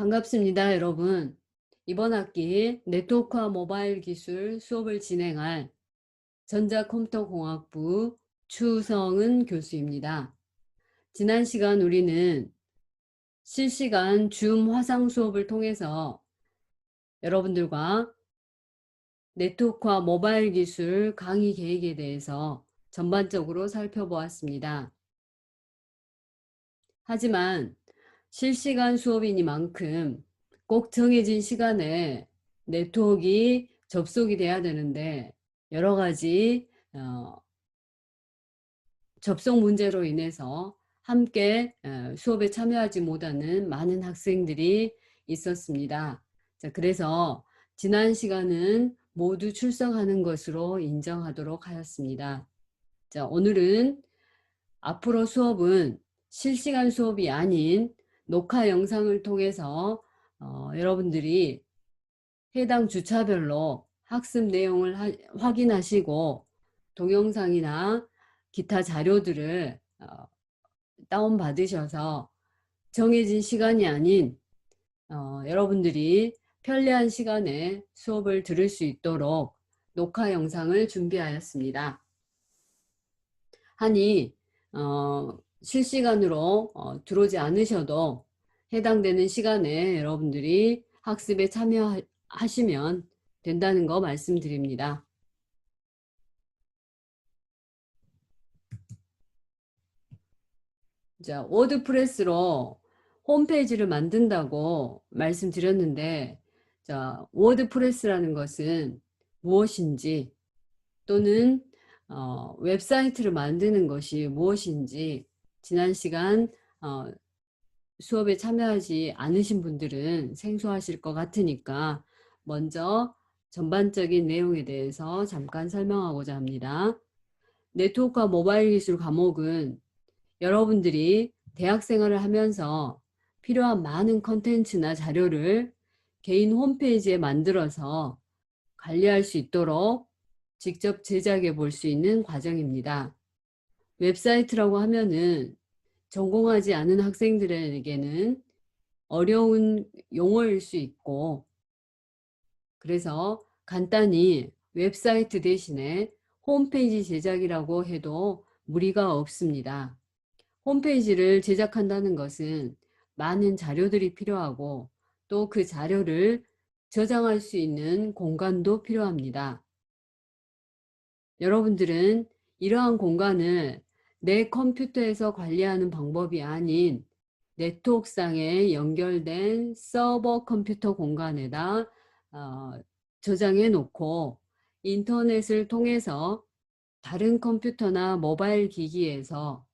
반갑습니다, 여러분. 이번 학기 네트워크와 모바일 기술 수업을 진행할 전자컴퓨터공학부 추성은 교수입니다. 지난 시간 우리는 실시간 줌 화상 수업을 통해서 여러분들과 네트워크와 모바일 기술 강의 계획에 대해서 전반적으로 살펴보았습니다. 하지만 실시간 수업이니만큼 꼭 정해진 시간에 네트워크가 접속이 돼야 되는데 여러 가지 접속 문제로 인해서 함께 수업에 참여하지 못하는 많은 학생들이 있었습니다. 자, 그래서 지난 시간은 모두 출석하는 것으로 인정하도록 하였습니다. 자, 오늘은 앞으로 수업은 실시간 수업이 아닌 녹화 영상을 통해서 여러분들이 해당 주차별로 학습 내용을 확인하시고 동영상이나 기타 자료들을 다운받으셔서 정해진 시간이 아닌 여러분들이 편리한 시간에 수업을 들을 수 있도록 녹화 영상을 준비하였습니다. 하니 실시간으로 들어오지 않으셔도 해당되는 시간에 여러분들이 학습에 참여하시면 된다는 거 말씀드립니다. 자, 워드프레스로 홈페이지를 만든다고 말씀드렸는데, 자, 워드프레스라는 것은 무엇인지 또는 웹사이트를 만드는 것이 무엇인지 지난 시간 수업에 참여하지 않으신 분들은 생소하실 것 같으니까 먼저 전반적인 내용에 대해서 잠깐 설명하고자 합니다. 네트워크와 모바일 기술 과목은 여러분들이 대학 생활을 하면서 필요한 많은 컨텐츠나 자료를 개인 홈페이지에 만들어서 관리할 수 있도록 직접 제작해 볼 수 있는 과정입니다. 웹사이트라고 하면은 전공하지 않은 학생들에게는 어려운 용어일 수 있고, 그래서 간단히 웹사이트 대신에 홈페이지 제작이라고 해도 무리가 없습니다. 홈페이지를 제작한다는 것은 많은 자료들이 필요하고 또 그 자료를 저장할 수 있는 공간도 필요합니다. 여러분들은 이러한 공간을 내 컴퓨터에서 관리하는 방법이 아닌 네트워크상에 연결된 서버 컴퓨터 공간에다 저장해 놓고 인터넷을 통해서 다른 컴퓨터나 모바일 기기에서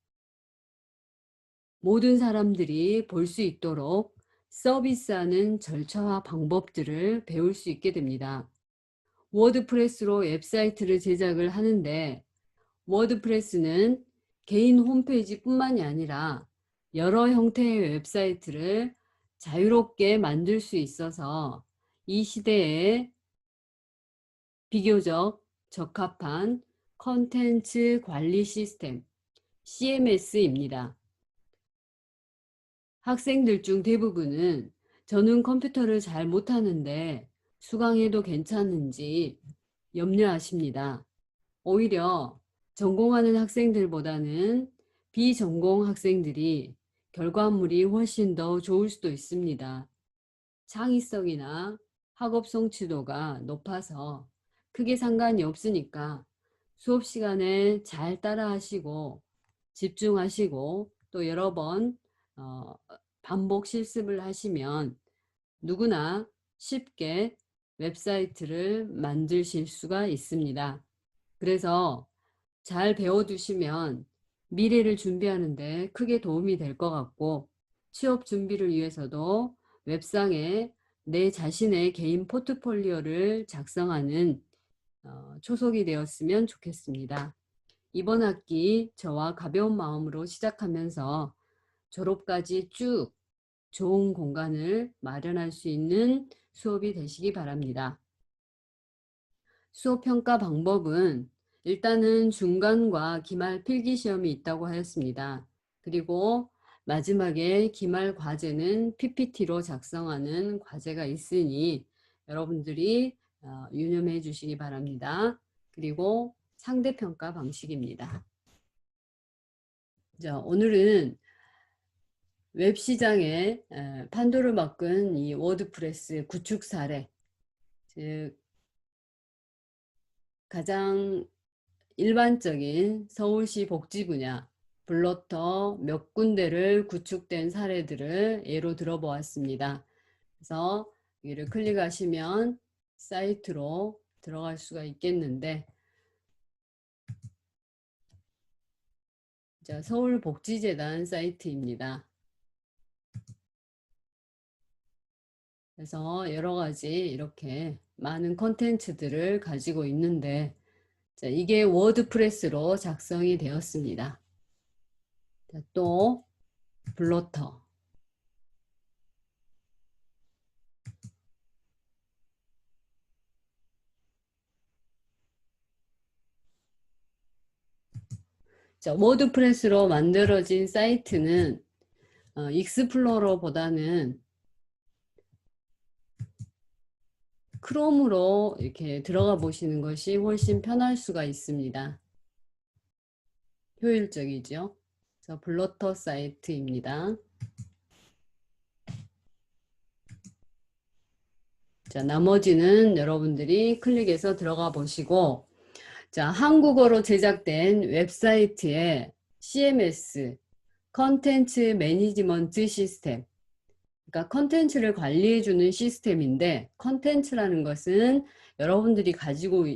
모든 사람들이 볼 수 있도록 서비스하는 절차와 방법들을 배울 수 있게 됩니다. 워드프레스로 웹사이트를 제작을 하는데 워드프레스는 개인 홈페이지뿐만이 아니라 여러 형태의 웹사이트를 자유롭게 만들 수 있어서 이 시대에 비교적 적합한 컨텐츠 관리 시스템 CMS입니다. 학생들 중 대부분은 저는 컴퓨터를 잘 못하는데 수강해도 괜찮은지 염려하십니다. 오히려 전공하는 학생들보다는 비전공 학생들이 결과물이 훨씬 더 좋을 수도 있습니다. 창의성이나 학업 성취도가 높아서 크게 상관이 없으니까 수업 시간에 잘 따라 하시고 집중하시고 또 여러 번 반복 실습을 하시면 누구나 쉽게 웹사이트를 만드실 수가 있습니다. 그래서 잘 배워두시면 미래를 준비하는데 크게 도움이 될 것 같고 취업 준비를 위해서도 웹상에 내 자신의 개인 포트폴리오를 작성하는 초석이 되었으면 좋겠습니다. 이번 학기 저와 가벼운 마음으로 시작하면서 졸업까지 쭉 좋은 공간을 마련할 수 있는 수업이 되시기 바랍니다. 수업 평가 방법은 일단은 중간과 기말 필기시험이 있다고 하였습니다. 그리고 마지막에 기말 과제는 PPT로 작성하는 과제가 있으니 여러분들이 유념해 주시기 바랍니다. 그리고 상대평가 방식입니다. 자, 오늘은 웹시장에 판도를 바꾼 이 워드프레스 구축 사례, 즉 가장 일반적인 서울시 복지 분야 블로터 몇 군데를 구축된 사례들을 예로 들어보았습니다. 그래서 여기를 클릭하시면 사이트로 들어갈 수가 있겠는데, 자, 서울복지재단 사이트입니다. 그래서 여러 가지 이렇게 많은 컨텐츠들을 가지고 있는데, 자, 이게 워드프레스로 작성이 되었습니다. 자, 또 블로터, 자, 워드프레스로 만들어진 사이트는 익스플로러보다는 크롬으로 이렇게 들어가 보시는 것이 훨씬 편할 수가 있습니다. 효율적이죠. 그래서 블로터 사이트입니다. 자, 나머지는 여러분들이 클릭해서 들어가 보시고, 자, 한국어로 제작된 웹사이트에 CMS, 컨텐츠 매니지먼트 시스템, 그러니까 컨텐츠를 관리해주는 시스템인데, 컨텐츠라는 것은 여러분들이 가지고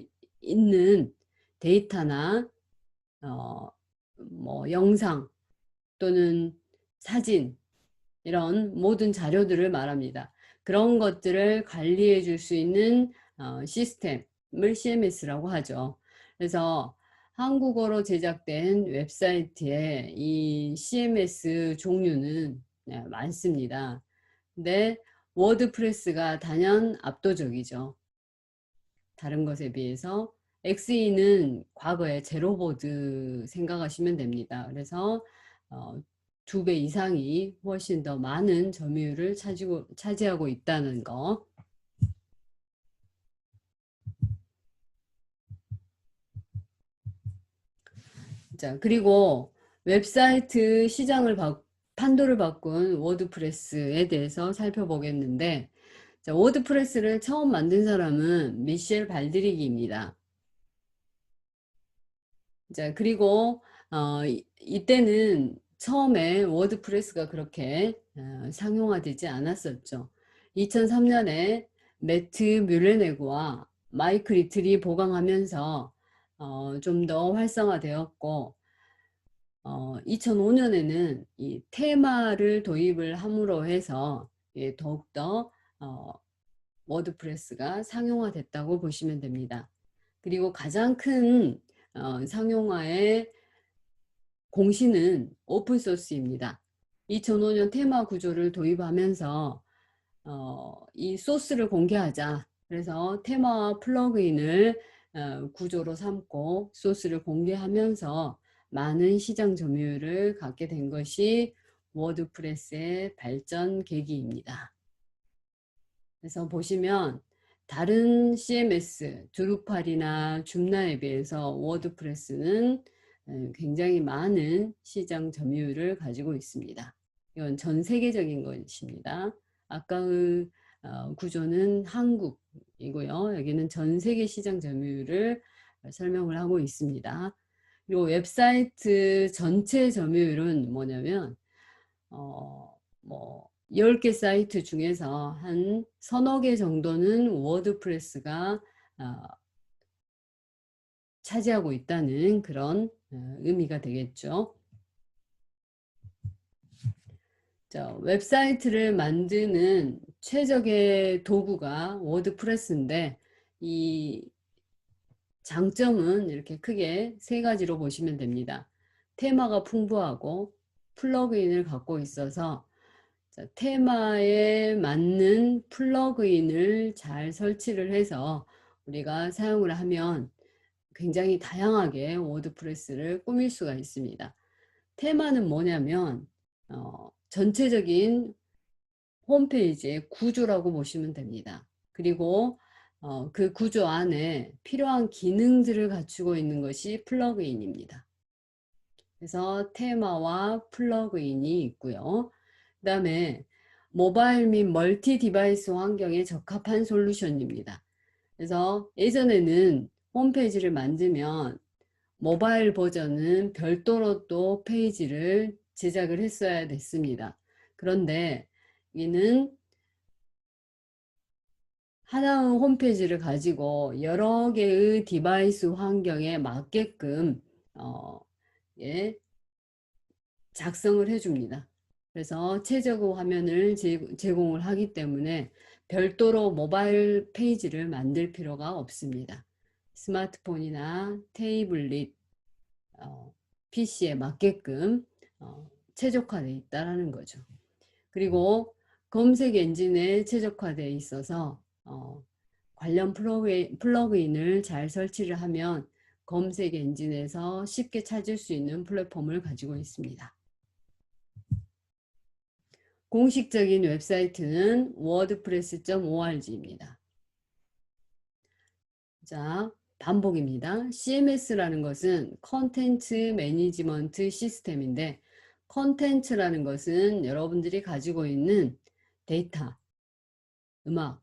있는 데이터나 뭐 영상 또는 사진, 이런 모든 자료들을 말합니다. 그런 것들을 관리해 줄 수 있는 시스템을 CMS라고 하죠. 그래서 한국어로 제작된 웹사이트에 이 CMS 종류는 많습니다. 근데 워드프레스가 단연 압도적이죠. 다른 것에 비해서. XE는 과거에 제로보드 생각하시면 됩니다. 그래서 2배 이상이 훨씬 더 많은 점유율을 차지하고 있다는 거. 자, 그리고 웹사이트 시장을 판도를 바꾼 워드프레스에 대해서 살펴보겠는데, 자, 워드프레스를 처음 만든 사람은 미셸 발드리기입니다. 자, 그리고 이때는 처음에 워드프레스가 그렇게 상용화되지 않았었죠. 2003년에 매트 뮬레네그와 마이크 리틀이 보강하면서 좀 더 활성화되었고, 2005년에는 이 테마를 도입을 함으로 해서 더욱더 워드프레스가 상용화됐다고 보시면 됩니다. 그리고 가장 큰 상용화의 공신은 오픈소스입니다. 2005년 테마 구조를 도입하면서 이 소스를 공개하자. 그래서 테마와 플러그인을 구조로 삼고 소스를 공개하면서 많은 시장 점유율을 갖게 된 것이 워드프레스의 발전 계기입니다. 그래서 보시면 다른 CMS, 드루팔이나 줌나에 비해서 워드프레스는 굉장히 많은 시장 점유율을 가지고 있습니다. 이건 전 세계적인 것입니다. 아까의 구조는 한국이고요. 여기는 전 세계 시장 점유율을 설명을 하고 있습니다. 그리고 웹사이트 전체 점유율은 뭐냐면 뭐 10개 사이트 중에서 한 서너 개 정도는 워드프레스가 차지하고 있다는 그런 의미가 되겠죠. 자, 웹사이트를 만드는 최적의 도구가 워드프레스인데, 이 장점은 이렇게 크게 세 가지로 보시면 됩니다. 테마가 풍부하고 플러그인을 갖고 있어서, 자, 테마에 맞는 플러그인을 잘 설치를 해서 우리가 사용을 하면 굉장히 다양하게 워드프레스를 꾸밀 수가 있습니다. 테마는 뭐냐면 전체적인 홈페이지의 구조라고 보시면 됩니다. 그리고 그 구조 안에 필요한 기능들을 갖추고 있는 것이 플러그인입니다. 그래서 테마와 플러그인이 있고요. 그 다음에 모바일 및 멀티 디바이스 환경에 적합한 솔루션입니다. 그래서 예전에는 홈페이지를 만들면 모바일 버전은 별도로 또 페이지를 제작을 했어야 됐습니다. 그런데 이는 하나의 홈페이지를 가지고 여러 개의 디바이스 환경에 맞게끔 예, 작성을 해줍니다. 그래서 최저고 화면을 제공을 하기 때문에 별도로 모바일 페이지를 만들 필요가 없습니다. 스마트폰이나 태블릿, PC에 맞게끔 최적화되어 있다는 거죠. 그리고 검색 엔진에 최적화되어 있어서 관련 플러그인을 잘 설치를 하면 검색 엔진에서 쉽게 찾을 수 있는 플랫폼을 가지고 있습니다. 공식적인 웹사이트는 wordpress.org입니다. 자, 반복입니다. CMS라는 것은 컨텐츠 매니지먼트 시스템인데 컨텐츠라는 것은 여러분들이 가지고 있는 데이터, 음악,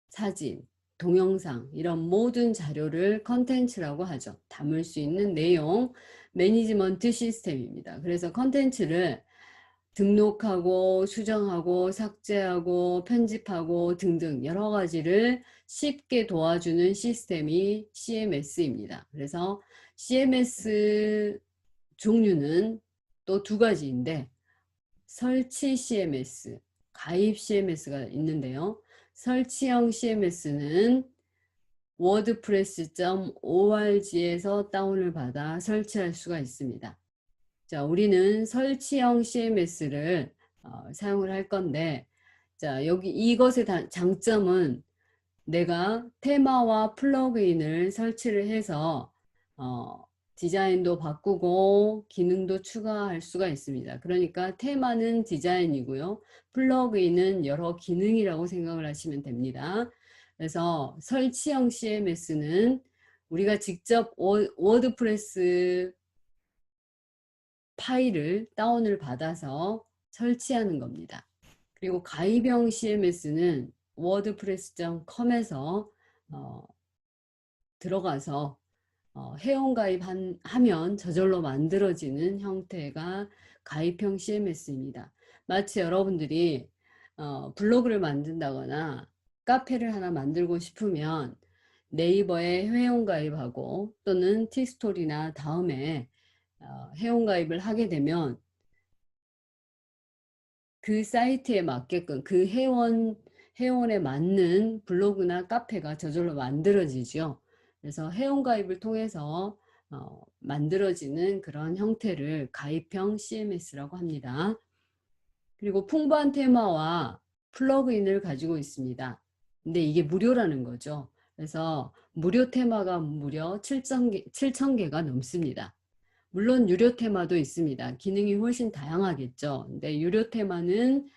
사진, 동영상 이런 모든 자료를 컨텐츠라고 하죠. 담을 수 있는 내용 매니지먼트 시스템입니다. 그래서 컨텐츠를 등록하고 수정하고 삭제하고 편집하고 등등 여러 가지를 쉽게 도와주는 시스템이 CMS입니다. 그래서 CMS 종류는 또 두 가지인데 설치 CMS, 가입 CMS가 있는데요. 설치형 CMS는 wordpress.org에서 다운을 받아 설치할 수가 있습니다. 자, 우리는 설치형 CMS를 사용을 할 건데, 자, 여기 이것의 장점은 내가 테마와 플러그인을 설치를 해서 디자인도 바꾸고 기능도 추가할 수가 있습니다. 그러니까 테마는 디자인이고요. 플러그인은 여러 기능이라고 생각을 하시면 됩니다. 그래서 설치형 CMS는 우리가 직접 워드프레스 파일을 다운을 받아서 설치하는 겁니다. 그리고 가입형 CMS는 wordpress.com에서 들어가서 회원가입하면 저절로 만들어지는 형태가 가입형 CMS입니다. 마치 여러분들이 블로그를 만든다거나 카페를 하나 만들고 싶으면 네이버에 회원가입하고 또는 티스토리나 다음에 회원가입을 하게 되면 그 사이트에 맞게끔 그 회원에 맞는 블로그나 카페가 저절로 만들어지죠. 그래서 회원가입을 통해서 만들어지는 그런 형태를 가입형 CMS라고 합니다. 그리고 풍부한 테마와 플러그인을 가지고 있습니다. 근데 이게 무료라는 거죠. 그래서 무료 테마가 무려 7,000개가 넘습니다. 물론 유료 테마도 있습니다. 기능이 훨씬 다양하겠죠. 근데 유료 테마는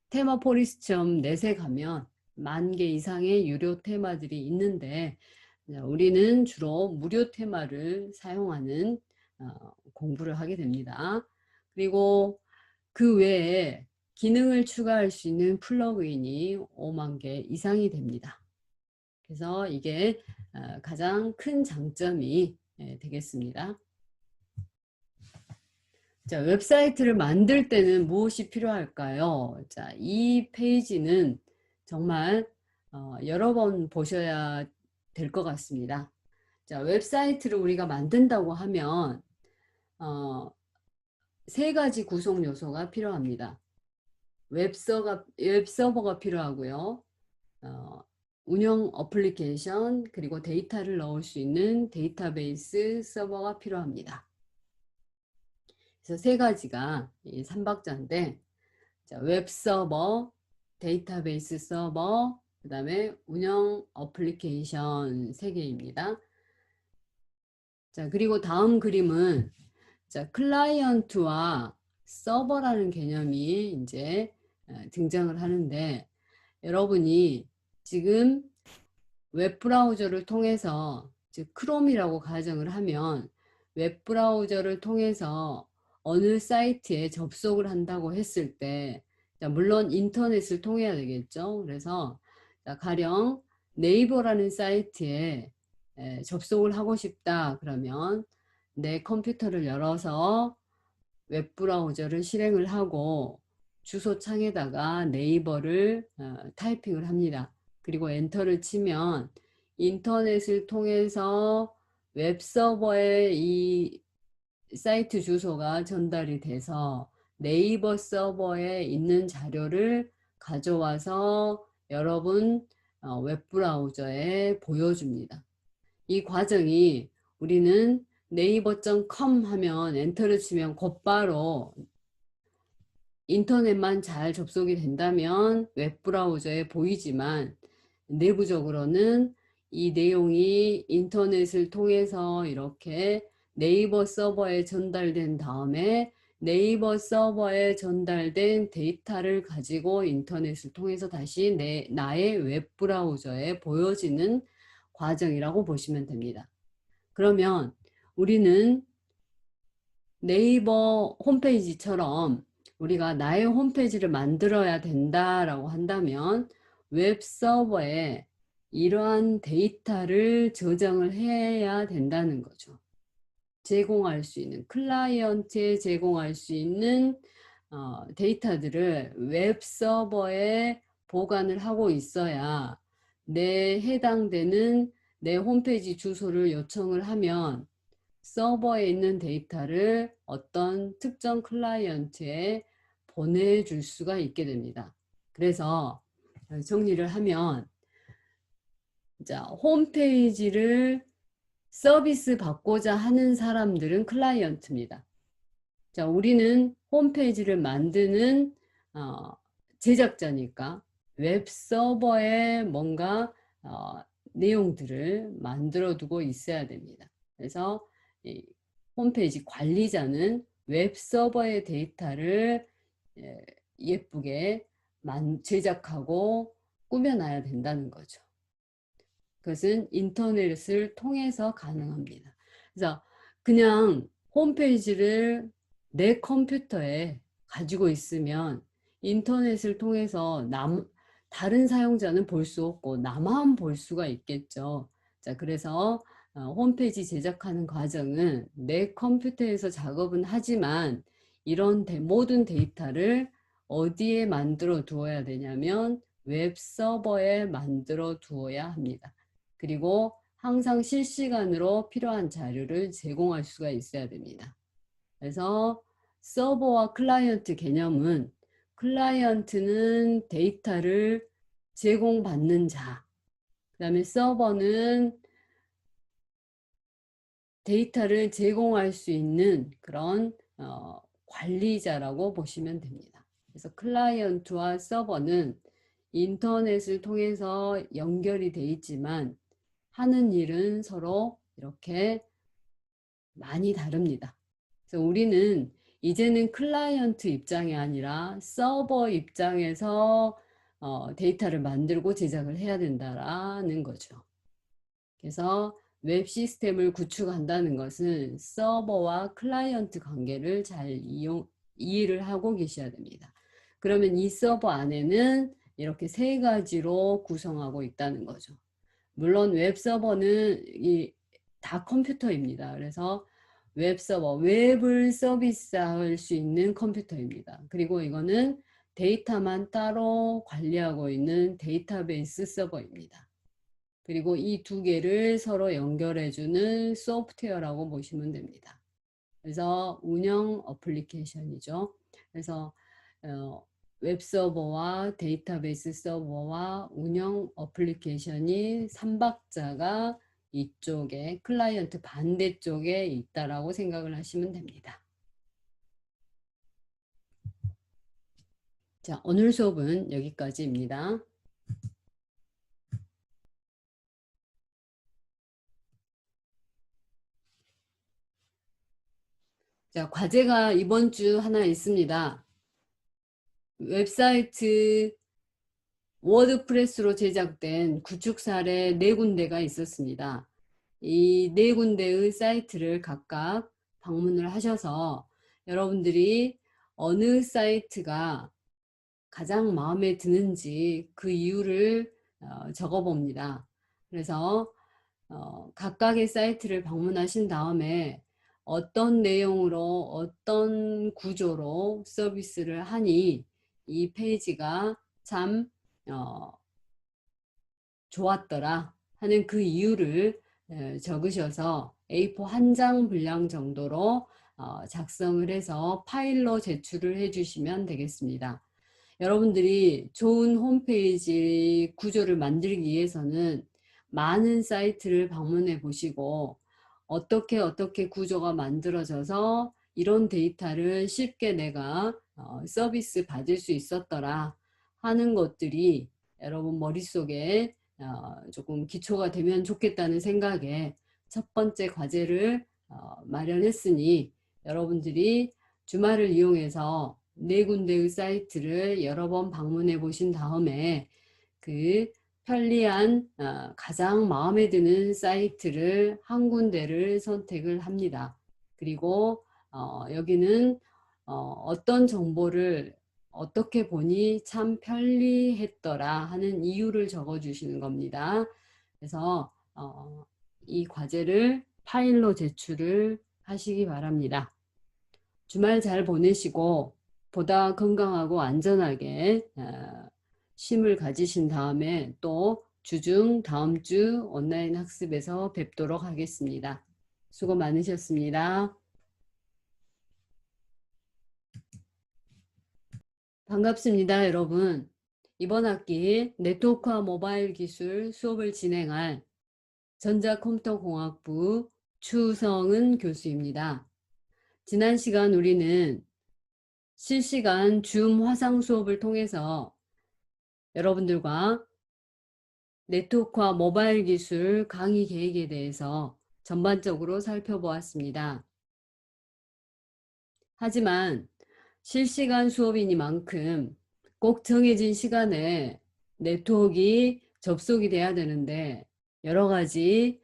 테마 포리스.net에 가면 10,000개 이상의 유료 테마들이 있는데 우리는 주로 무료 테마를 사용하는 공부를 하게 됩니다. 그리고 그 외에 기능을 추가할 수 있는 플러그인이 5만 개 이상이 됩니다. 그래서 이게 가장 큰 장점이 되겠습니다. 자, 웹사이트를 만들 때는 무엇이 필요할까요? 자, 이 페이지는 정말 여러 번 보셔야 될 것 같습니다. 자, 웹사이트를 우리가 만든다고 하면 세 가지 구성 요소가 필요합니다. 웹서버가 필요하고요. 운영 어플리케이션 그리고 데이터를 넣을 수 있는 데이터베이스 서버가 필요합니다. 그래서 세 가지가 이 3박자인데 웹서버, 데이터베이스 서버, 그 다음에 운영 어플리케이션 3개입니다. 자, 그리고 다음 그림은 자, 클라이언트와 서버라는 개념이 이제 등장을 하는데, 여러분이 지금 웹브라우저를 통해서, 즉 크롬이라고 가정을 하면 웹브라우저를 통해서 어느 사이트에 접속을 한다고 했을 때, 물론 인터넷을 통해야 되겠죠. 그래서 가령 네이버라는 사이트에 접속을 하고 싶다 그러면 내 컴퓨터를 열어서 웹브라우저를 실행을 하고 주소창에다가 네이버를 타이핑을 합니다. 그리고 엔터를 치면 인터넷을 통해서 웹서버에 이 사이트 주소가 전달이 돼서 네이버 서버에 있는 자료를 가져와서 여러분 웹브라우저에 보여줍니다. 이 과정이 우리는 네이버.com 하면 엔터를 치면 곧바로 인터넷만 잘 접속이 된다면 웹브라우저에 보이지만, 내부적으로는 이 내용이 인터넷을 통해서 이렇게 네이버 서버에 전달된 다음에 네이버 서버에 전달된 데이터를 가지고 인터넷을 통해서 다시 나의 웹브라우저에 보여지는 과정이라고 보시면 됩니다. 그러면 우리는 네이버 홈페이지처럼 우리가 나의 홈페이지를 만들어야 된다라고 한다면 웹서버에 이러한 데이터를 저장을 해야 된다는 거죠. 제공할 수 있는, 클라이언트에 제공할 수 있는 데이터들을 웹서버에 보관을 하고 있어야 해당되는 내 홈페이지 주소를 요청을 하면 서버에 있는 데이터를 어떤 특정 클라이언트에 보내줄 수가 있게 됩니다. 그래서 정리를 하면, 자, 홈페이지를 서비스 받고자 하는 사람들은 클라이언트입니다. 자, 우리는 홈페이지를 만드는 제작자니까 웹 서버에 뭔가 내용들을 만들어 두고 있어야 됩니다. 그래서 이 홈페이지 관리자는 웹 서버의 데이터를 예쁘게 제작하고 꾸며놔야 된다는 거죠. 그것은 인터넷을 통해서 가능합니다. 그래서 그냥 홈페이지를 내 컴퓨터에 가지고 있으면 인터넷을 통해서 다른 사용자는 볼 수 없고 나만 볼 수가 있겠죠. 자, 그래서 홈페이지 제작하는 과정은 내 컴퓨터에서 작업은 하지만 이런 모든 데이터를 어디에 만들어 두어야 되냐면 웹 서버에 만들어 두어야 합니다. 그리고 항상 실시간으로 필요한 자료를 제공할 수가 있어야 됩니다. 그래서 서버와 클라이언트 개념은, 클라이언트는 데이터를 제공받는 자, 그 다음에 서버는 데이터를 제공할 수 있는 그런 관리자라고 보시면 됩니다. 그래서 클라이언트와 서버는 인터넷을 통해서 연결이 돼 있지만 하는 일은 서로 이렇게 많이 다릅니다. 그래서 우리는 이제는 클라이언트 입장이 아니라 서버 입장에서 데이터를 만들고 제작을 해야 된다라는 거죠. 그래서 웹 시스템을 구축한다는 것은 서버와 클라이언트 관계를 잘 이해를 하고 계셔야 됩니다. 그러면 이 서버 안에는 이렇게 세 가지로 구성하고 있다는 거죠. 물론 웹 서버는 다 컴퓨터입니다. 그래서 웹 서버, 웹을 서비스할 수 있는 컴퓨터입니다. 그리고 이거는 데이터만 따로 관리하고 있는 데이터베이스 서버입니다. 그리고 이 두 개를 서로 연결해주는 소프트웨어라고 보시면 됩니다. 그래서 운영 어플리케이션이죠. 그래서 웹서버와 데이터베이스 서버와 운영 어플리케이션이 3박자가 이쪽에 클라이언트 반대쪽에 있다라고 생각을 하시면 됩니다. 자, 오늘 수업은 여기까지입니다. 자, 과제가 이번 주 하나 있습니다. 웹사이트 워드프레스로 제작된 구축 사례 4군데가 있었습니다. 이 4군데의 사이트를 각각 방문을 하셔서 여러분들이 어느 사이트가 가장 마음에 드는지 그 이유를 적어 봅니다. 그래서 각각의 사이트를 방문하신 다음에 어떤 내용으로 어떤 구조로 서비스를 하니 이 페이지가 참 좋았더라 하는 그 이유를 적으셔서 A4 한 장 분량 정도로 작성을 해서 파일로 제출을 해 주시면 되겠습니다. 여러분들이 좋은 홈페이지 구조를 만들기 위해서는 많은 사이트를 방문해 보시고 어떻게 구조가 만들어져서 이런 데이터를 쉽게 내가 서비스 받을 수 있었더라 하는 것들이 여러분 머릿속에 조금 기초가 되면 좋겠다는 생각에 첫 번째 과제를 마련했으니 여러분들이 주말을 이용해서 4군데의 사이트를 여러 번 방문해 보신 다음에 그 편리한 가장 마음에 드는 사이트를 한 군데를 선택을 합니다. 그리고 여기는 어떤 정보를 어떻게 보니 참 편리했더라 하는 이유를 적어 주시는 겁니다. 그래서 이 과제를 파일로 제출을 하시기 바랍니다. 주말 잘 보내시고 보다 건강하고 안전하게 쉼을 가지신 다음에 또 주중 다음 주 온라인 학습에서 뵙도록 하겠습니다. 수고 많으셨습니다. 반갑습니다, 여러분. 이번 학기 네트워크와 모바일 기술 수업을 진행할 전자컴퓨터공학부 추성은 교수입니다. 지난 시간 우리는 실시간 줌 화상 수업을 통해서 여러분들과 네트워크와 모바일 기술 강의 계획에 대해서 전반적으로 살펴보았습니다. 하지만 실시간 수업이니만큼 꼭 정해진 시간에 네트워크가 접속이 돼야 되는데 여러 가지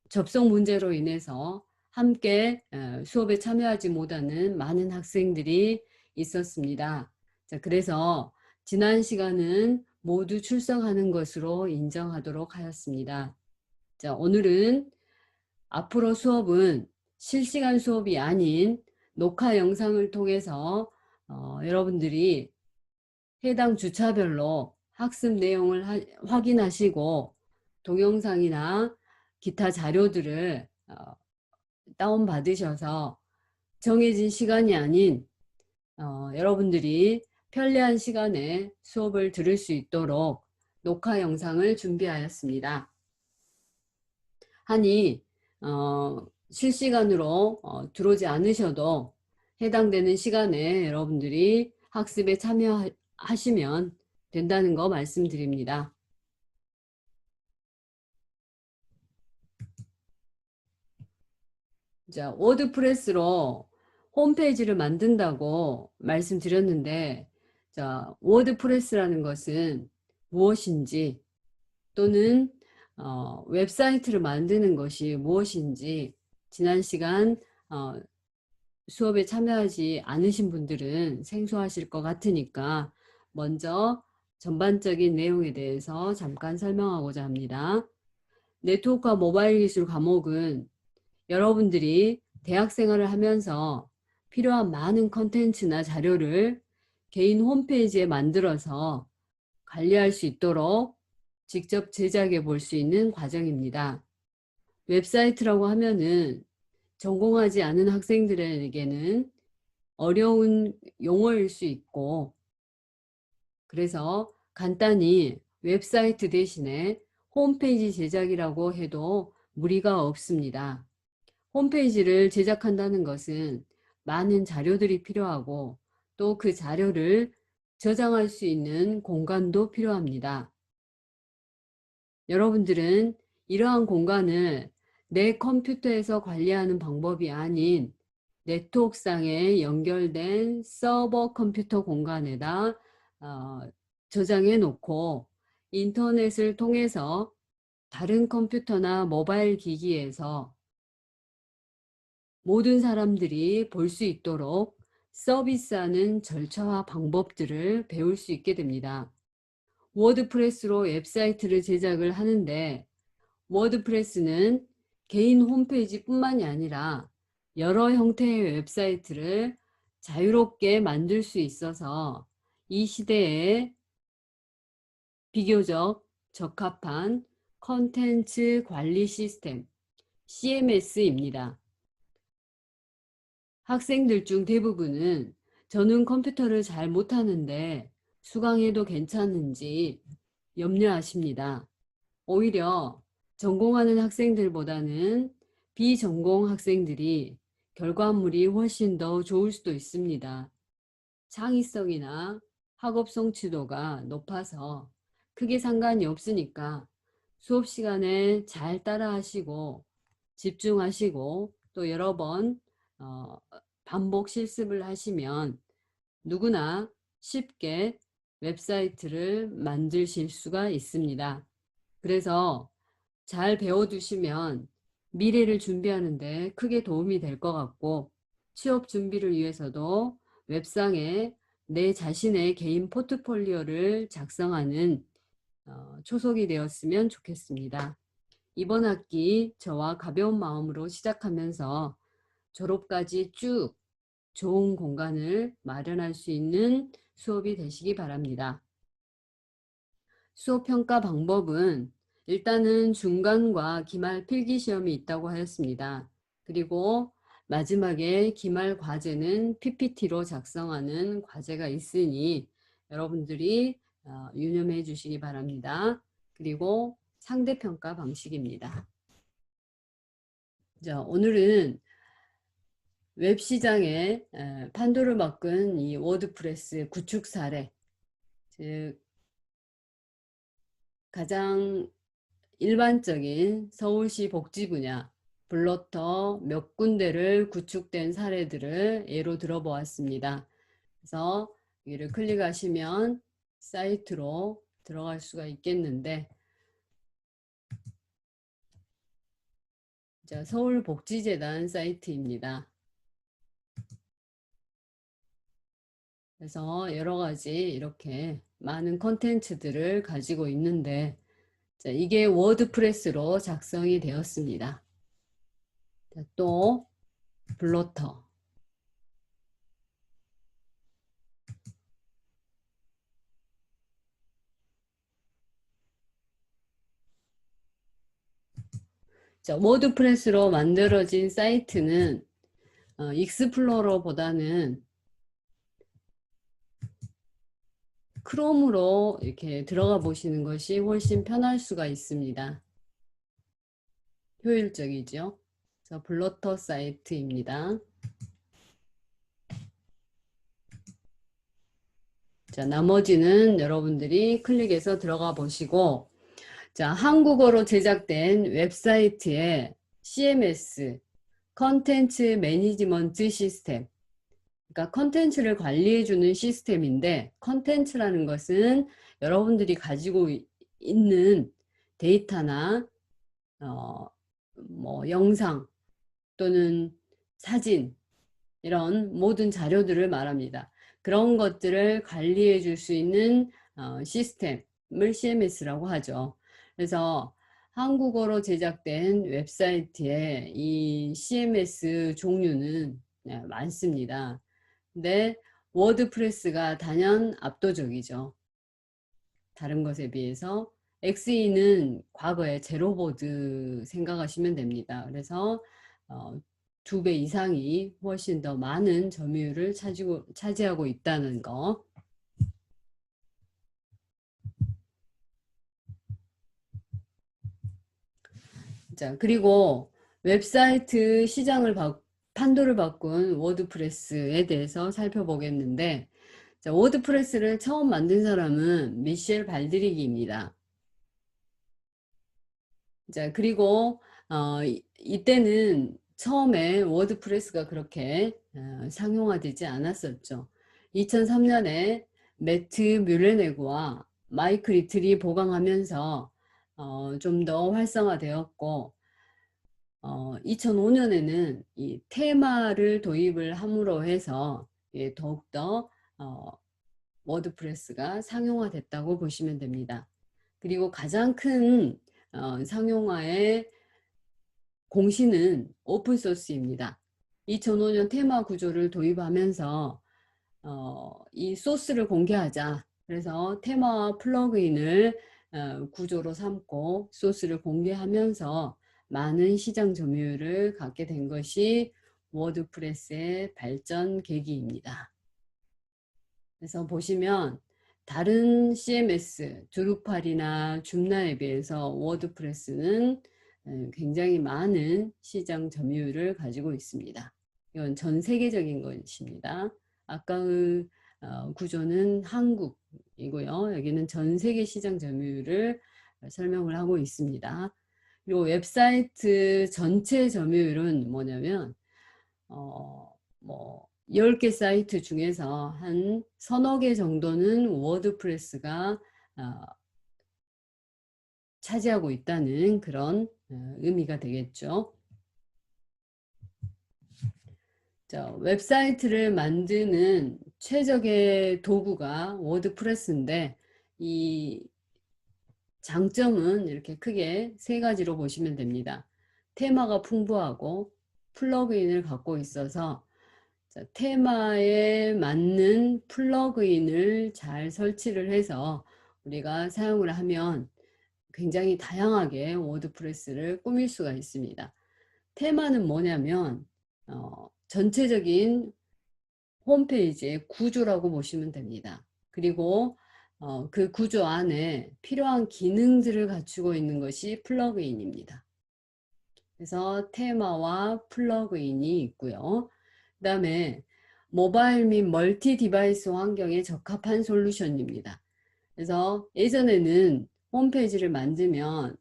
접속 문제로 인해서 함께 수업에 참여하지 못하는 많은 학생들이 있었습니다. 자, 그래서 지난 시간은 모두 출석하는 것으로 인정하도록 하였습니다. 자, 오늘은 앞으로 수업은 실시간 수업이 아닌 녹화 영상을 통해서 여러분들이 해당 주차별로 학습 내용을 확인하시고 동영상이나 기타 자료들을 다운받으셔서 정해진 시간이 아닌 여러분들이 편리한 시간에 수업을 들을 수 있도록 녹화 영상을 준비하였습니다. 하니 실시간으로 들어오지 않으셔도 해당되는 시간에 여러분들이 학습에 참여하시면 된다는 거 말씀드립니다. 자, 워드프레스로 홈페이지를 만든다고 말씀드렸는데, 자, 워드프레스라는 것은 무엇인지 또는 웹사이트를 만드는 것이 무엇인지 지난 시간 수업에 참여하지 않으신 분들은 생소하실 것 같으니까 먼저 전반적인 내용에 대해서 잠깐 설명하고자 합니다. 네트워크와 모바일 기술 과목은 여러분들이 대학 생활을 하면서 필요한 많은 컨텐츠나 자료를 개인 홈페이지에 만들어서 관리할 수 있도록 직접 제작해 볼 수 있는 과정입니다. 웹사이트라고 하면은 전공하지 않은 학생들에게는 어려운 용어일 수 있고 그래서 간단히 웹사이트 대신에 홈페이지 제작이라고 해도 무리가 없습니다. 홈페이지를 제작한다는 것은 많은 자료들이 필요하고 또 그 자료를 저장할 수 있는 공간도 필요합니다. 여러분들은 이러한 공간을 내 컴퓨터에서 관리하는 방법이 아닌 네트워크상에 연결된 서버 컴퓨터 공간에다 저장해 놓고 인터넷을 통해서 다른 컴퓨터나 모바일 기기에서 모든 사람들이 볼 수 있도록 서비스하는 절차와 방법들을 배울 수 있게 됩니다. 워드프레스로 웹사이트를 제작을 하는데 워드프레스는 개인 홈페이지뿐만이 아니라 여러 형태의 웹사이트를 자유롭게 만들 수 있어서 이 시대에 비교적 적합한 컨텐츠 관리 시스템 CMS입니다. 학생들 중 대부분은 저는 컴퓨터를 잘 못하는데 수강해도 괜찮은지 염려하십니다. 오히려 전공하는 학생들보다는 비전공 학생들이 결과물이 훨씬 더 좋을 수도 있습니다. 창의성이나 학업 성취도가 높아서 크게 상관이 없으니까 수업 시간에 잘 따라 하시고 집중하시고 또 여러 번 반복 실습을 하시면 누구나 쉽게 웹사이트를 만드실 수가 있습니다. 그래서 잘 배워두시면 미래를 준비하는데 크게 도움이 될 것 같고 취업 준비를 위해서도 웹상에 내 자신의 개인 포트폴리오를 작성하는 초석이 되었으면 좋겠습니다. 이번 학기 저와 가벼운 마음으로 시작하면서 졸업까지 쭉 좋은 공간을 마련할 수 있는 수업이 되시기 바랍니다. 수업 평가 방법은 일단은 중간과 기말 필기시험이 있다고 하였습니다. 그리고 마지막에 기말 과제는 PPT로 작성하는 과제가 있으니 여러분들이 유념해 주시기 바랍니다. 그리고 상대평가 방식입니다. 자, 오늘은 웹시장에 판도를 바꾼 이 워드프레스 구축 사례, 즉 가장 일반적인 서울시 복지 분야 블러터 몇 군데를 구축된 사례들을 예로 들어보았습니다. 그래서 여기를 클릭하시면 사이트로 들어갈 수가 있겠는데, 자, 서울복지재단 사이트입니다. 그래서 여러 가지 이렇게 많은 컨텐츠들을 가지고 있는데, 자, 이게 워드프레스로 작성이 되었습니다. 자, 또 블러터, 자, 워드프레스로 만들어진 사이트는 익스플로러보다는 크롬으로 이렇게 들어가 보시는 것이 훨씬 편할 수가 있습니다. 효율적이죠. 그래서 블러터 사이트입니다. 자, 나머지는 여러분들이 클릭해서 들어가 보시고, 자, 한국어로 제작된 웹사이트에 CMS, 컨텐츠 매니지먼트 시스템, 그러니까 컨텐츠를 관리해주는 시스템인데, 컨텐츠라는 것은 여러분들이 가지고 있는 데이터나 뭐 영상 또는 사진 이런 모든 자료들을 말합니다. 그런 것들을 관리해 줄 수 있는 시스템을 CMS라고 하죠. 그래서 한국어로 제작된 웹사이트에 이 CMS 종류는 많습니다. 근데 워드프레스가 단연 압도적이죠. 다른 것에 비해서 XE는 과거에 제로보드 생각하시면 됩니다. 그래서 2배 이상이 훨씬 더 많은 점유율을 차지하고 있다는 거. 자, 그리고 웹사이트 시장을 판도를 바꾼 워드프레스에 대해서 살펴보겠는데, 자, 워드프레스를 처음 만든 사람은 미셸 발드리기입니다. 자, 그리고 이때는 처음에 워드프레스가 그렇게 상용화되지 않았었죠. 2003년에 매트 뮬레네그와 마이크 리틀이 보강하면서 좀 더 활성화되었고 2005년에는 이 테마를 도입을 함으로 해서 더욱더 워드프레스가 상용화됐다고 보시면 됩니다. 그리고 가장 큰 상용화의 공시는 오픈소스입니다. 2005년 테마 구조를 도입하면서 이 소스를 공개하자. 그래서 테마와 플러그인을 구조로 삼고 소스를 공개하면서 많은 시장 점유율을 갖게 된 것이 워드프레스의 발전 계기입니다. 그래서 보시면 다른 CMS, 드루팔이나 줌나에 비해서 워드프레스는 굉장히 많은 시장 점유율을 가지고 있습니다. 이건 전 세계적인 것입니다. 아까의 구조는 한국이고요. 여기는 전 세계 시장 점유율을 설명을 하고 있습니다. 그리고 웹사이트 전체 점유율은 뭐냐면 뭐 10개 사이트 중에서 한 서너 개 정도는 워드프레스가 차지하고 있다는 그런 의미가 되겠죠. 자, 웹사이트를 만드는 최적의 도구가 워드프레스인데 이 장점은 이렇게 크게 세 가지로 보시면 됩니다. 테마가 풍부하고 플러그인을 갖고 있어서 자, 테마에 맞는 플러그인을 잘 설치를 해서 우리가 사용을 하면 굉장히 다양하게 워드프레스를 꾸밀 수가 있습니다. 테마는 뭐냐면 전체적인 홈페이지의 구조라고 보시면 됩니다. 그리고 그 구조 안에 필요한 기능들을 갖추고 있는 것이 플러그인입니다. 그래서 테마와 플러그인이 있고요. 그 다음에 모바일 및 멀티 디바이스 환경에 적합한 솔루션입니다. 그래서 예전에는 홈페이지를 만들면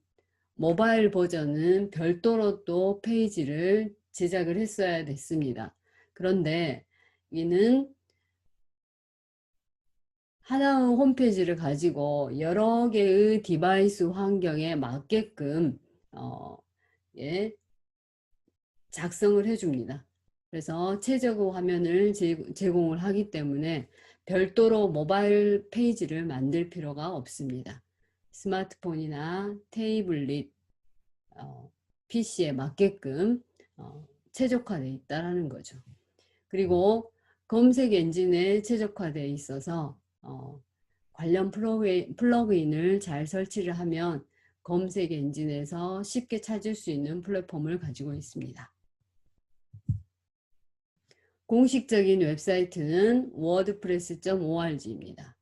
모바일 버전은 별도로 또 페이지를 제작을 했어야 됐습니다. 그런데 이는 하나의 홈페이지를 가지고 여러 개의 디바이스 환경에 맞게끔 예, 작성을 해줍니다. 그래서 최저고 화면을 제공을 하기 때문에 별도로 모바일 페이지를 만들 필요가 없습니다. 스마트폰이나 태블릿, PC에 맞게끔 최적화되어 있다는 거죠. 그리고 검색 엔진에 최적화되어 있어서 관련 플러그인을 잘 설치를 하면 검색 엔진에서 쉽게 찾을 수 있는 플랫폼을 가지고 있습니다. 공식적인 웹사이트는 wordpress.org입니다.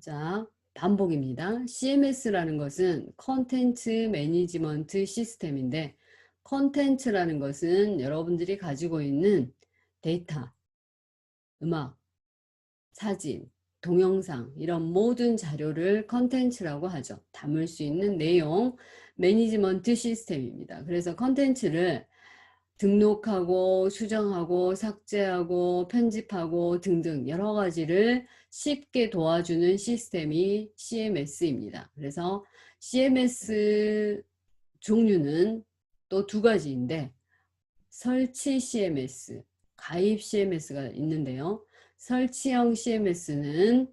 자, 반복입니다. CMS라는 것은 컨텐츠 매니지먼트 시스템인데 컨텐츠라는 것은 여러분들이 가지고 있는 데이터, 음악, 사진, 동영상 이런 모든 자료를 컨텐츠라고 하죠. 담을 수 있는 내용 매니지먼트 시스템입니다. 그래서 컨텐츠를 등록하고 수정하고 삭제하고 편집하고 등등 여러 가지를 쉽게 도와주는 시스템이 CMS입니다. 그래서 CMS 종류는 또 두 가지인데 설치 CMS, 가입 CMS가 있는데요. 설치형 CMS는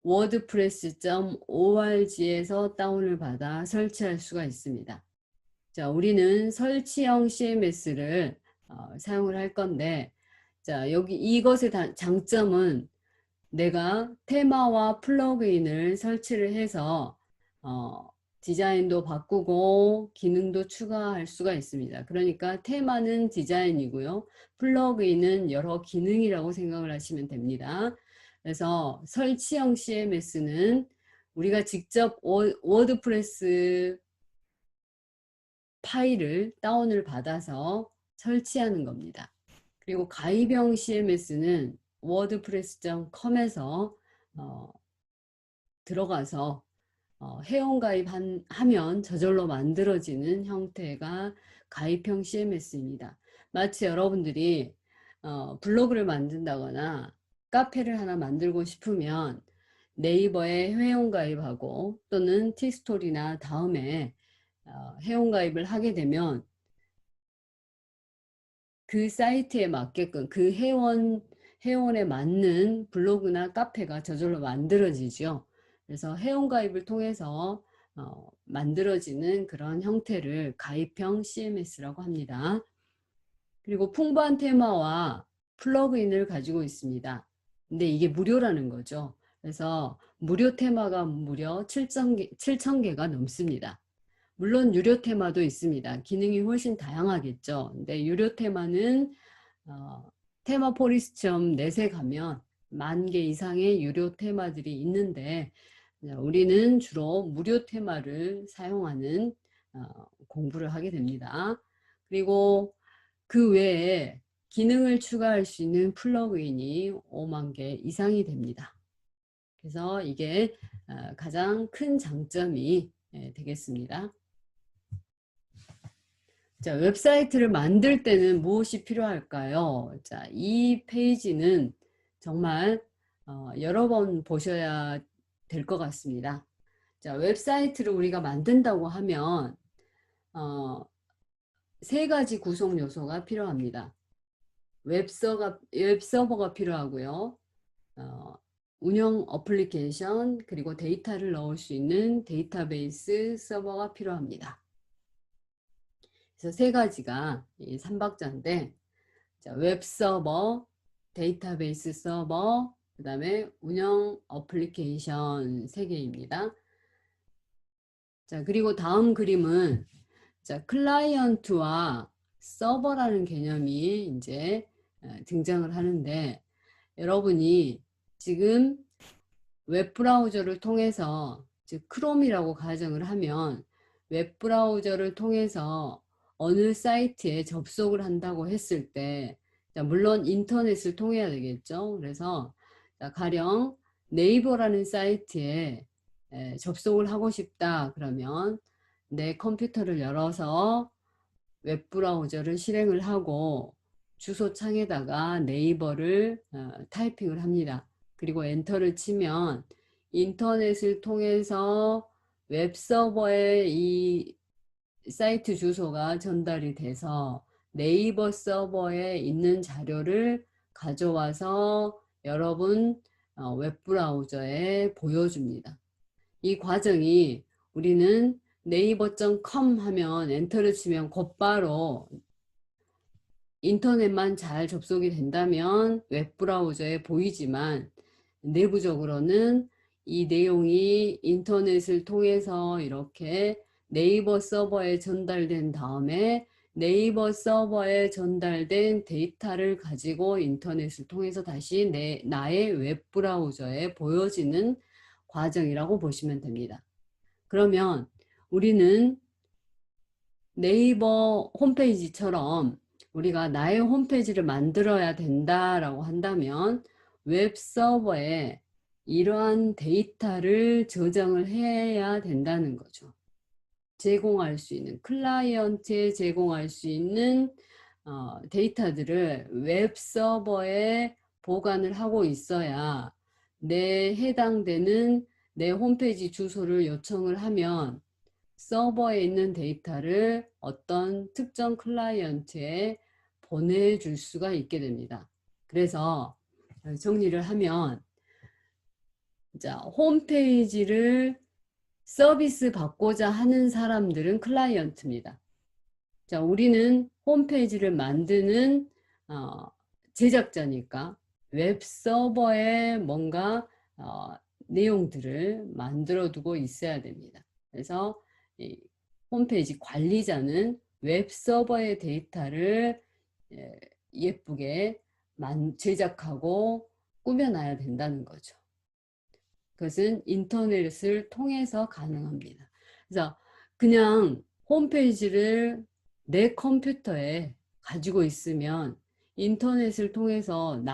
wordpress.org에서 다운을 받아 설치할 수가 있습니다. 자, 우리는 설치형 CMS를 사용을 할 건데, 자, 여기 이것의 장점은 내가 테마와 플러그인을 설치를 해서 디자인도 바꾸고 기능도 추가할 수가 있습니다. 그러니까 테마는 디자인이고요. 플러그인은 여러 기능이라고 생각을 하시면 됩니다. 그래서 설치형 CMS는 우리가 직접 워드프레스 파일을 다운을 받아서 설치하는 겁니다. 그리고 가입형 CMS는 wordpress.com에서 들어가서 하면 저절로 만들어지는 형태가 가입형 CMS입니다. 마치 여러분들이 블로그를 만든다거나 카페를 하나 만들고 싶으면 네이버에 회원가입하고 또는 티스토리나 다음에 회원가입을 하게 되면 그 사이트에 맞게끔 그 회원에 맞는 블로그나 카페가 저절로 만들어지죠. 그래서 회원가입을 통해서 만들어지는 그런 형태를 가입형 CMS라고 합니다. 그리고 풍부한 테마와 플러그인을 가지고 있습니다. 근데 이게 무료라는 거죠. 그래서 무료 테마가 무려 7,000개가 넘습니다. 물론 유료 테마도 있습니다. 기능이 훨씬 다양하겠죠. 근데 유료 테마는 테마 포리스점 넷에 가면 10,000개 이상의 유료 테마들이 있는데 우리는 주로 무료 테마를 사용하는 공부를 하게 됩니다. 그리고 그 외에 기능을 추가할 수 있는 플러그인이 5만 개 이상이 됩니다. 그래서 이게 가장 큰 장점이 되겠습니다. 자, 웹사이트를 만들 때는 무엇이 필요할까요? 자, 이 페이지는 정말 여러 번 보셔야 될 것 같습니다. 자, 웹사이트를 우리가 만든다고 하면 세 가지 구성 요소가 필요합니다. 웹서버가 필요하고요. 운영 어플리케이션 그리고 데이터를 넣을 수 있는 데이터베이스 서버가 필요합니다. 그래서 세 가지가 이 삼박자인데 웹서버, 데이터베이스 서버, 그 다음에 운영 어플리케이션 세 개입니다. 자, 그리고 다음 그림은 클라이언트와 서버라는 개념이 이제 등장을 하는데 여러분이 지금 웹브라우저를 통해서 즉 크롬이라고 가정을 하면 웹브라우저를 통해서 어느 사이트에 접속을 한다고 했을 때 물론 인터넷을 통해야 되겠죠. 그래서 가령 네이버라는 사이트에 접속을 하고 싶다 그러면 내 컴퓨터를 열어서 웹브라우저를 실행을 하고 주소창에다가 네이버를 타이핑을 합니다. 그리고 엔터를 치면 인터넷을 통해서 웹서버에 이 사이트 주소가 전달이 돼서 네이버 서버에 있는 자료를 가져와서 여러분 웹브라우저에 보여줍니다. 이 과정이 우리는 네이버.com 하면 엔터를 치면 곧바로 인터넷만 잘 접속이 된다면 웹브라우저에 보이지만 내부적으로는 이 내용이 인터넷을 통해서 이렇게 네이버 서버에 전달된 다음에 네이버 서버에 전달된 데이터를 가지고 인터넷을 통해서 다시 나의 웹브라우저에 보여지는 과정이라고 보시면 됩니다. 그러면 우리는 네이버 홈페이지처럼 우리가 나의 홈페이지를 만들어야 된다라고 한다면 웹서버에 이러한 데이터를 저장을 해야 된다는 거죠. 제공할 수 있는 클라이언트에 제공할 수 있는 데이터들을 웹서버에 보관을 하고 있어야 내 해당되는 내 홈페이지 주소를 요청을 하면 서버에 있는 데이터를 어떤 특정 클라이언트에 보내줄 수가 있게 됩니다. 그래서 정리를 하면 홈페이지를 서비스 받고자 하는 사람들은 클라이언트입니다. 우리는 홈페이지를 만드는 제작자니까 웹서버에 뭔가 내용들을 만들어 두고 있어야 됩니다. 그래서 홈페이지 관리자는 웹서버의 데이터를 예쁘게 제작하고 꾸며놔야 된다는 거죠. 그것은 인터넷을 통해서 가능합니다. 그래서 그냥 홈페이지를 내 컴퓨터에 가지고 있으면 인터넷을 통해서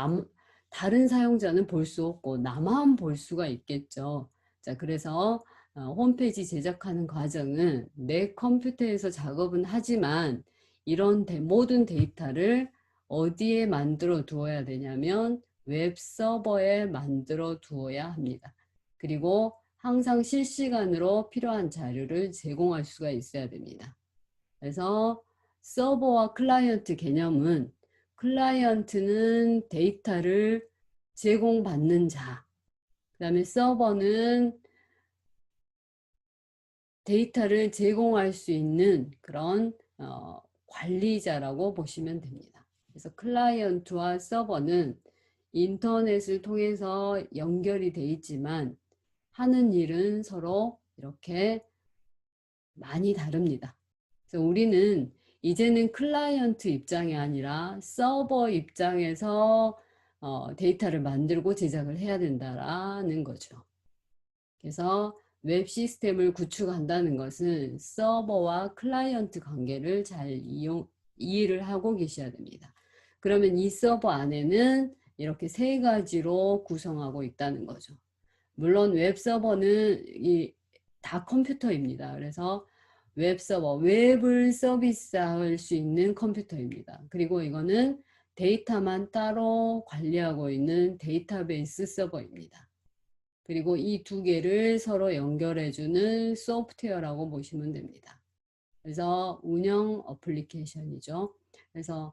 다른 사용자는 볼 수 없고 나만 볼 수가 있겠죠. 그래서 홈페이지 제작하는 과정은 내 컴퓨터에서 작업은 하지만 이런 모든 데이터를 어디에 만들어 두어야 되냐면 웹 서버에 만들어 두어야 합니다. 그리고 항상 실시간으로 필요한 자료를 제공할 수가 있어야 됩니다. 그래서 서버와 클라이언트 개념은 클라이언트는 데이터를 제공받는 자, 그 다음에 서버는 데이터를 제공할 수 있는 그런 관리자라고 보시면 됩니다. 그래서 클라이언트와 서버는 인터넷을 통해서 연결이 돼 있지만 하는 일은 서로 이렇게 많이 다릅니다. 그래서 우리는 이제는 클라이언트 입장이 아니라 서버 입장에서 데이터를 만들고 제작을 해야 된다라는 거죠. 그래서 웹 시스템을 구축한다는 것은 서버와 클라이언트 관계를 잘 이해를 하고 계셔야 됩니다. 그러면 이 서버 안에는 이렇게 세 가지로 구성하고 있다는 거죠. 물론 웹 서버는 다 컴퓨터입니다. 그래서 웹 서버, 웹을 서비스할 수 있는 컴퓨터입니다. 그리고 이거는 데이터만 따로 관리하고 있는 데이터베이스 서버입니다. 그리고 이 두 개를 서로 연결해주는 소프트웨어라고 보시면 됩니다. 그래서 운영 어플리케이션이죠. 그래서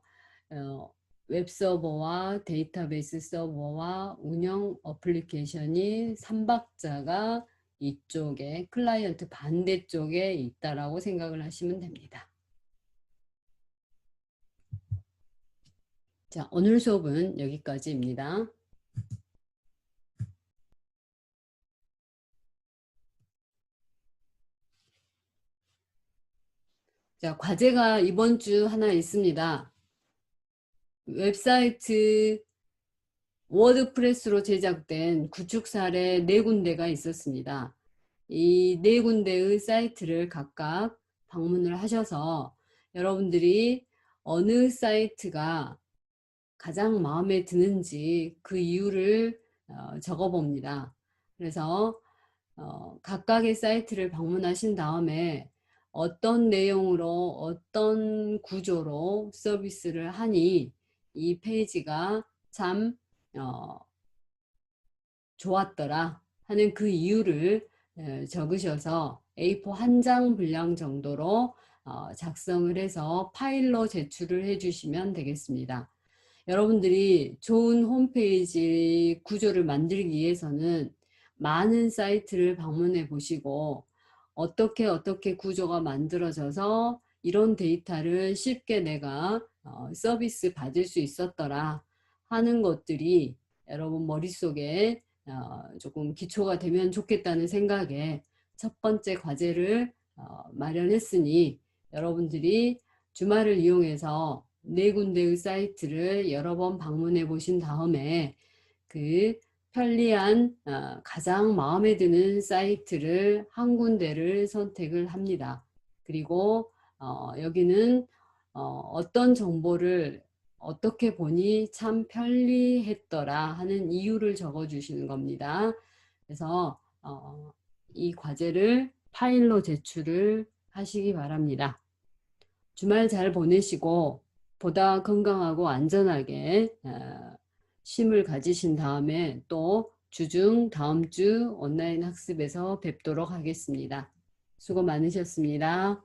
웹 서버와 데이터베이스 서버와 운영 어플리케이션이 3박자가 이쪽에 클라이언트 반대쪽에 있다라고 생각을 하시면 됩니다. 자, 오늘 수업은 여기까지입니다. 자, 과제가 이번 주 하나 있습니다. 웹사이트 워드프레스로 제작된 구축 사례 4군데가 있었습니다. 이 4군데의 사이트를 각각 방문을 하셔서 여러분들이 어느 사이트가 가장 마음에 드는지 그 이유를 적어 봅니다. 그래서 각각의 사이트를 방문하신 다음에 어떤 내용으로 어떤 구조로 서비스를 하니 이 페이지가 참 좋았더라 하는 그 이유를 적으셔서 A4 한 장 분량 정도로 작성을 해서 파일로 제출을 해 주시면 되겠습니다. 여러분들이 좋은 홈페이지 구조를 만들기 위해서는 많은 사이트를 방문해 보시고 어떻게 구조가 만들어져서 이런 데이터를 쉽게 내가 서비스 받을 수 있었더라 하는 것들이 여러분 머릿속에 조금 기초가 되면 좋겠다는 생각에 첫 번째 과제를 마련했으니 여러분들이 주말을 이용해서 4군데의 사이트를 여러 번 방문해 보신 다음에 그 편리한 가장 마음에 드는 사이트를 한 군데를 선택을 합니다. 그리고 여기는 어떤 정보를 어떻게 보니 참 편리했더라 하는 이유를 적어 주시는 겁니다. 그래서 이 과제를 파일로 제출을 하시기 바랍니다. 주말 잘 보내시고 보다 건강하고 안전하게 쉼을 가지신 다음에 또 주중 다음 주 온라인 학습에서 뵙도록 하겠습니다. 수고 많으셨습니다.